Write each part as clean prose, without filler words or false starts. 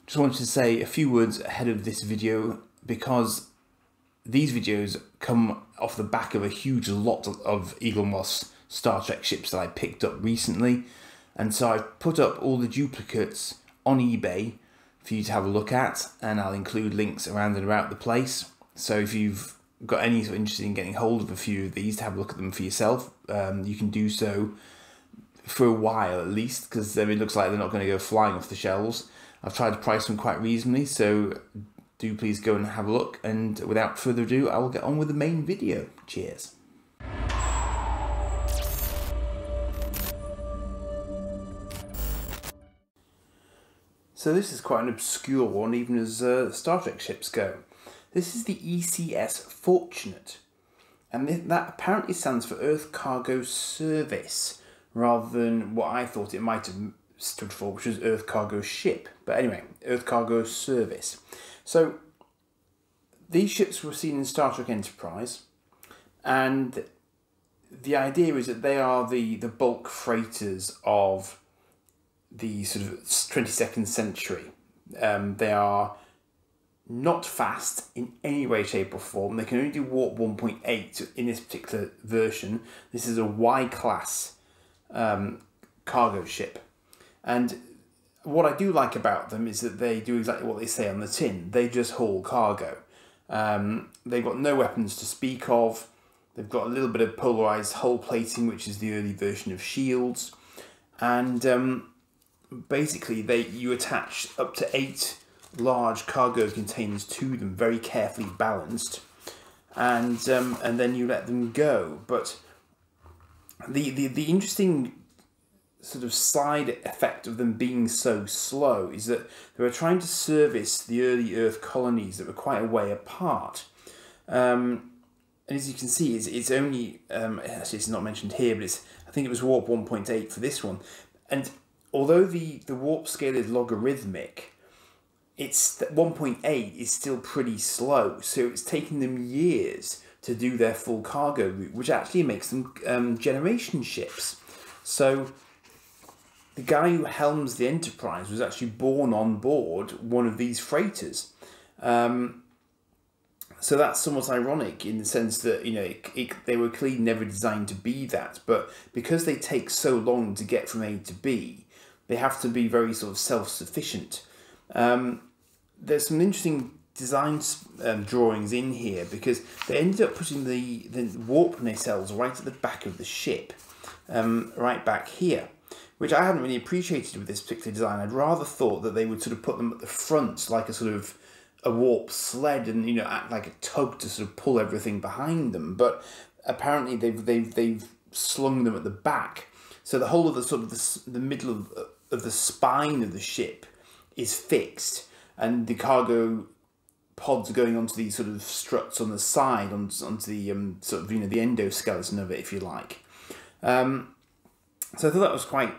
Just wanted to say a few words ahead of this video because these videos come off the back of a huge lot of Eaglemoss Star Trek ships that I picked up recently, and so I've put up all the duplicates on eBay for you to have a look at, and I'll include links around and about the place. So if you've got any sort of interest in getting hold of a few of these to have a look at them for yourself, you can do so for a while at least, because it looks like they're not going to go flying off the shelves. I've tried to price them quite reasonably, so do please go and have a look, and without further ado, I will get on with the main video. Cheers. So this is quite an obscure one, even as Star Trek ships go. This is the ECS Fortunate, and that apparently stands for Earth Cargo Service, rather than what I thought it might have stood for, which was Earth Cargo Ship. But anyway, Earth Cargo Service. So these ships were seen in Star Trek Enterprise, and the idea is that they are the bulk freighters of the sort of 22nd century. They are not fast in any way, shape or form. They can only do warp 1.8 in this particular version. This is a Y-class cargo ship. And what I do like about them is that they do exactly what they say on the tin. They just haul cargo. They've got no weapons to speak of. They've got a little bit of polarized hull plating, which is the early version of shields. And basically, you attach up to 8 large cargo containers to them, very carefully balanced, and then you let them go. But the interesting sort of side effect of them being so slow is that they were trying to service the early Earth colonies that were quite a way apart. And as you can see, it's only actually it's not mentioned here, but I think it was warp 1.8 for this one. And although the warp scale is logarithmic, it's 1.8 is still pretty slow, so it's taking them years to do their full cargo route, which actually makes them generation ships. So the guy who helms the Enterprise was actually born on board one of these freighters. So that's somewhat ironic in the sense that, you know, they were clearly never designed to be that, but because they take so long to get from A to B, they have to be very sort of self-sufficient. There's some interesting design drawings in here, because they ended up putting the warp nacelles right at the back of the ship, right back here, which I hadn't really appreciated with this particular design. I'd rather thought that they would sort of put them at the front, like a sort of a warp sled, and, you know, act like a tug to sort of pull everything behind them. But apparently they've slung them at the back, so the whole of the sort of the middle of the spine of the ship is fixed, and the cargo pods are going onto these sort of struts on the side, onto the sort of, you know, the endoskeleton of it, if you like. So I thought that was quite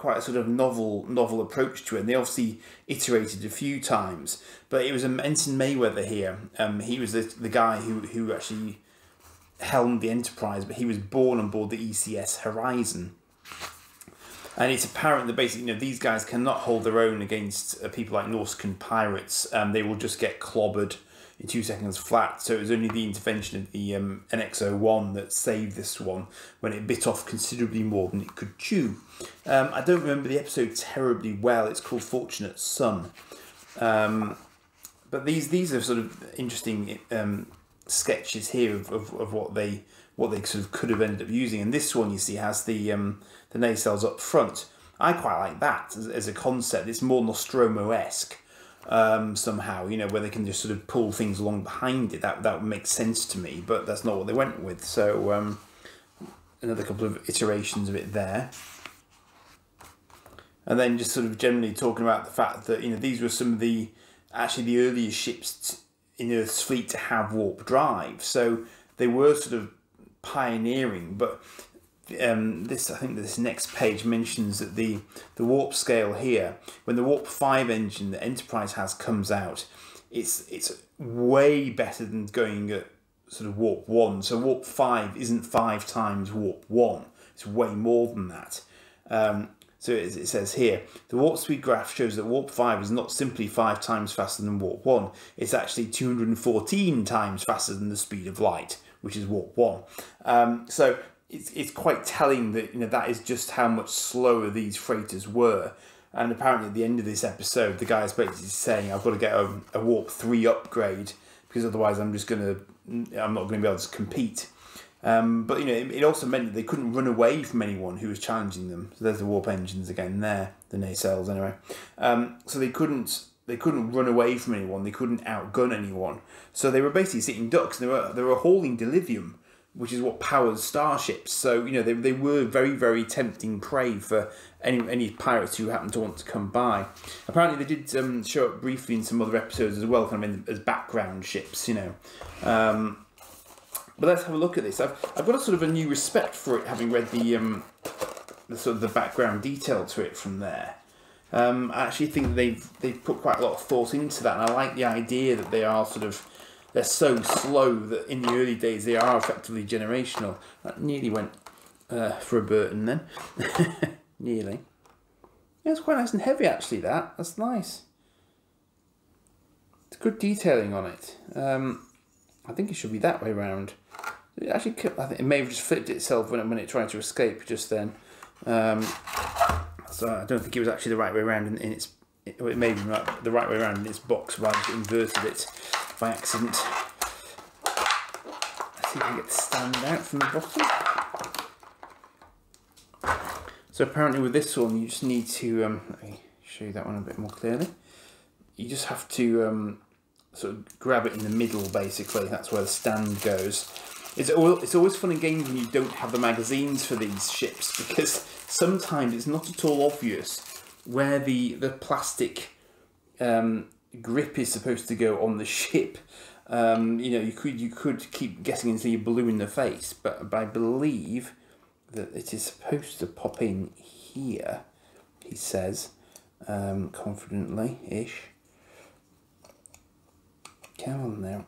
a sort of novel approach to it. And they obviously iterated a few times, but it was Ensign Mayweather here. He was the guy who actually helmed the Enterprise, but he was born on board the ECS Horizon. And it's apparent that basically, you know, these guys cannot hold their own against people like Nausicaan pirates. They will just get clobbered in 2 seconds flat. So it was only the intervention of the NX-01 that saved this one when it bit off considerably more than it could chew. I don't remember the episode terribly well. It's called Fortunate Son. But these are sort of interesting sketches here of what they sort of could have ended up using. And this one, you see, has the nacelles up front. I quite like that as a concept. It's more Nostromo-esque somehow, you know, where they can just sort of pull things along behind it. That would make sense to me, but that's not what they went with. So another couple of iterations of it there. And then just sort of generally talking about the fact that, you know, these were some of the earliest ships in Earth's fleet to have warp drive. So they were sort of pioneering, but I think this next page mentions that the warp scale here, when the warp 5 engine that Enterprise has comes out, it's way better than going at sort of warp 1. So warp 5 isn't 5 times warp 1, it's way more than that. So it says here, the warp speed graph shows that warp 5 is not simply 5 times faster than warp 1. It's actually 214 times faster than the speed of light, which is warp 1. So it's quite telling that that is just how much slower these freighters were. And apparently at the end of this episode, the guy is basically saying, I've got to get a warp 3 upgrade because otherwise I'm not going to be able to compete. But it also meant that they couldn't run away from anyone who was challenging them. So there's the warp engines again there, the nacelles anyway. So they couldn't run away from anyone. They couldn't outgun anyone. So they were basically sitting ducks. They were hauling delirium, which is what powers starships. So they were very, very tempting prey for any pirates who happened to want to come by. Apparently they did show up briefly in some other episodes as well, kind of as background ships. But let's have a look at this. I've got a sort of a new respect for it, having read the sort of the background detail to it from there. I actually think they've put quite a lot of thought into that, and I like the idea that they're so slow that in the early days they are effectively generational. That nearly went for a Burton then. Nearly. Yeah, it's quite nice and heavy actually. That's nice. It's good detailing on it. I think it should be that way round. I think it may have just flipped itself when it tried to escape just then. So I don't think it was actually the right way around in its. It may be the right way around in its box, but I just inverted it by accident. Let's see if I can get the stand out from the bottom. So apparently with this one, you just need to. Let me show you that one a bit more clearly. You just have to sort of grab it in the middle, basically. That's where the stand goes. It's always fun and games when you don't have the magazines for these ships, because sometimes it's not at all obvious where the plastic grip is supposed to go on the ship. You could keep guessing until you're blue in the face, but I believe that it is supposed to pop in here, he says, confidently-ish. Come on now.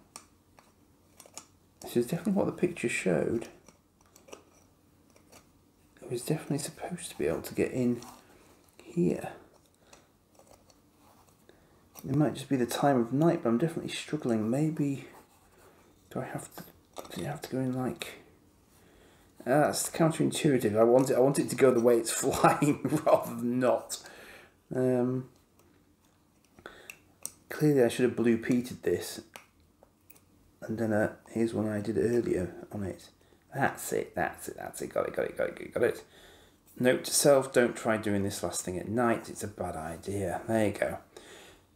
This is definitely what the picture showed. It was definitely supposed to be able to get in here. It might just be the time of night, but I'm definitely struggling. Maybe do it have to go in like? That's counterintuitive. I want it to go the way it's flying rather than not. Clearly, I should have blue peated this. And then here's one I did earlier on it. That's it. Got it. Note to self: don't try doing this last thing at night. It's a bad idea. There you go.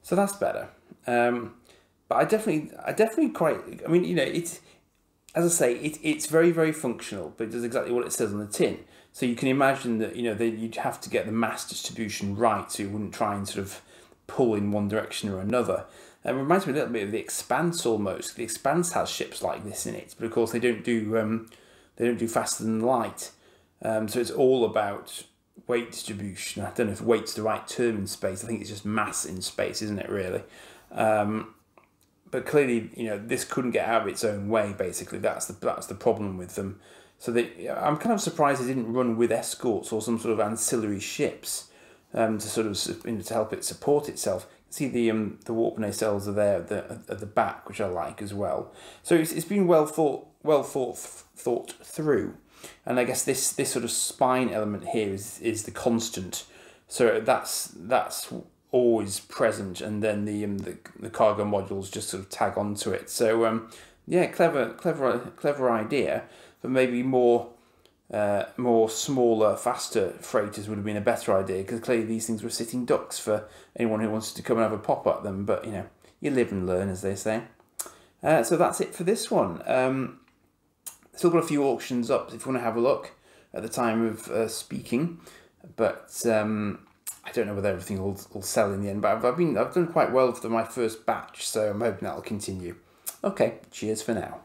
So that's better. But I definitely quite. I mean, it's, as I say, it's very, very functional, but it does exactly what it says on the tin. So you can imagine that you'd have to get the mass distribution right, so you wouldn't try and sort of pull in one direction or another. It reminds me a little bit of the Expanse almost. The Expanse has ships like this in it, but of course they don't do faster than light. So it's all about weight distribution. I don't know if weight's the right term in space. I think it's just mass in space, isn't it, really? But clearly, this couldn't get out of its own way. Basically, that's the problem with them. So I'm kind of surprised they didn't run with escorts or some sort of ancillary ships to sort of to help it support itself. See the warp nacelles are there at the back, which I like as well. So it's been well thought through, and I guess this sort of spine element here is the constant. So that's always present, and then the cargo modules just sort of tag onto it. So yeah, clever idea, but maybe more smaller, faster freighters would have been a better idea, because clearly these things were sitting ducks for anyone who wanted to come and have a pop at them. But you live and learn, as they say. So that's it for this one. Still got a few auctions up if you want to have a look at the time of speaking, but I don't know whether everything will sell in the end. But I've done quite well for my first batch, so I'm hoping that'll continue. Okay, cheers for now.